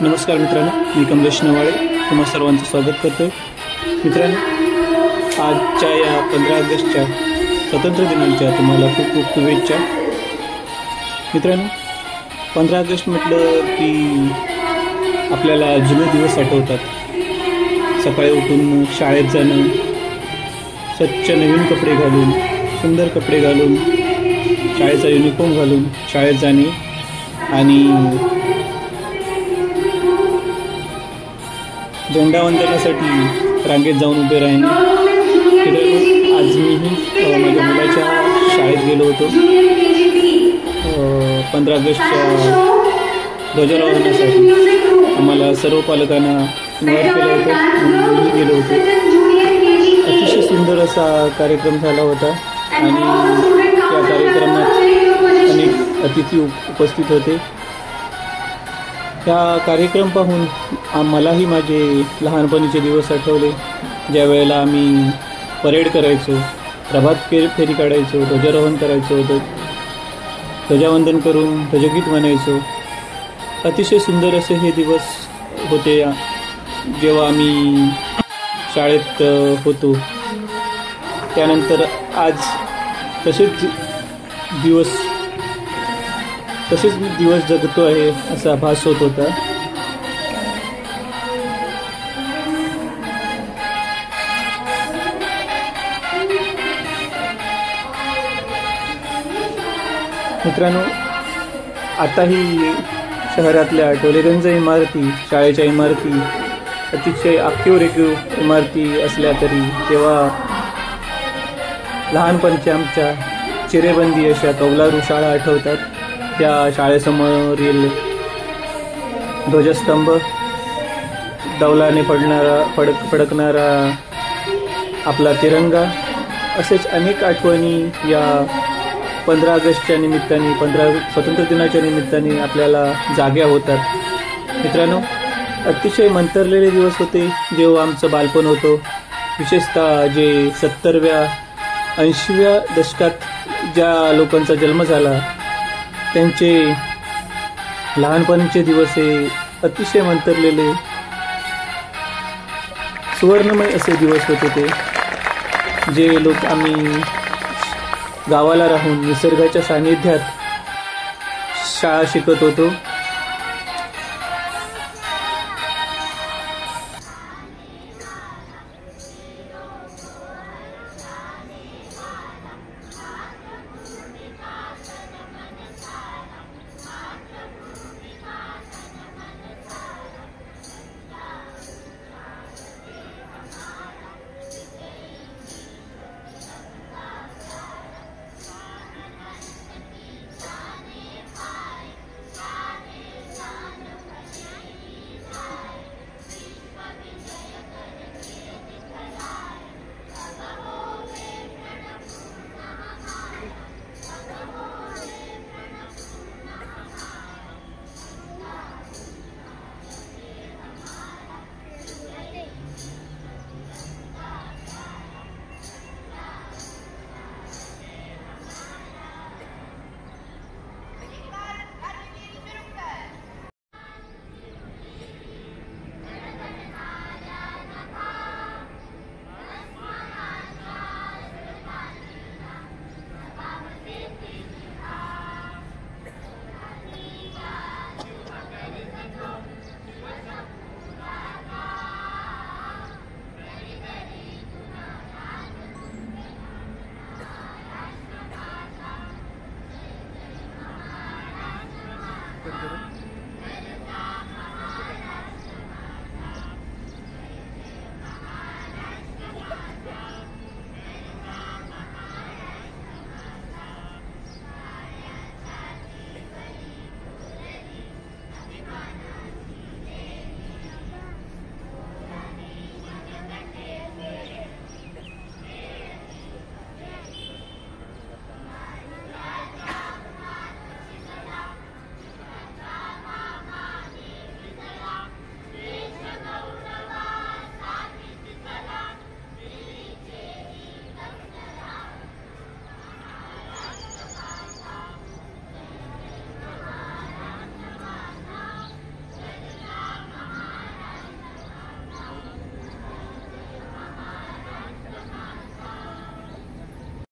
नमस्कार मित्रांनो, मी कमलेश नवाळे तुम्हा सर्वांचं स्वागत करतोय. मित्रांनो, आजच्या या 15 ऑगस्टच्या स्वातंत्र्य दिनाच्या तुम्हाला खूप खूप शुभेच्छा. मित्रांनो, 15 ऑगस्ट म्हटलं की आपल्याला जुने दिवस आठवतात. सकाळी उठून शाळेत जाणं, स्वच्छ नवीन कपडे घालून, सुंदर कपडे घालून, शाळेचा युनिफॉर्म घालून शाळेत जाणे आणि झेंडावंदनासाठी रांगेत जाऊन उभे राहणे. आज मीही माझ्या मुलाच्या शाळेत गेलो होतो. 15 ऑगस्टच्या ध्वजारोहणासाठी आम्हाला सर्व पालकांना इन्व्हाइट केलं होतं. मीही गेलो होतो. अतिशय सुंदर असा कार्यक्रम झाला होता आणि त्या कार्यक्रमात अनेक अतिथी उपस्थित होते. हा कार्यक्रम पाहून मलाही माझे लहानपणीचे दिवस आठवले, ज्या वेळेला आम्ही परेड करायचो, प्रभात फेरी काढायचो, ध्वजारोहण करायचो, ध्वजावंदन करून ध्वजगीत म्हणायचो. अतिशय सुंदर असे हे दिवस होते जेव्हा आम्ही शाळेत होतो. त्यानंतर आज तसेच दिवस जगतो आहे असा भास होत होता. मित्रांनो, आताही शहरातल्या टोलेगंज इमारती, शाळेच्या इमारती अतिशय आखीव इमारती असल्या तरी तेव्हा लहानपणच्या आमच्या चिरेबंदी अशा कौलारू शाळा आठवतात. त्या शाळेसमोरील ध्वजस्तंभ, डौलाने फडकणारा आपला तिरंगा, असेच अनेक आठवणी या 15 ऑगस्टच्या निमित्ताने, स्वातंत्र्य दिनाच्या निमित्ताने आपल्याला जाग्या होतात. मित्रांनो, अतिशय मंतरलेले दिवस होते जेव्हा आमचं बालपण होतं. विशेषतः जे 70व्या 80व्या दशकात ज्या लोकांचा जन्म झाला त्यांचे लहानपणीचे दिवस हे अतिशय मंतरलेले सुवर्णमय असे दिवस होते. ते जे लोक आम्ही गावाला राहून निसर्गाच्या सानिध्यात शाळा शिकत होतो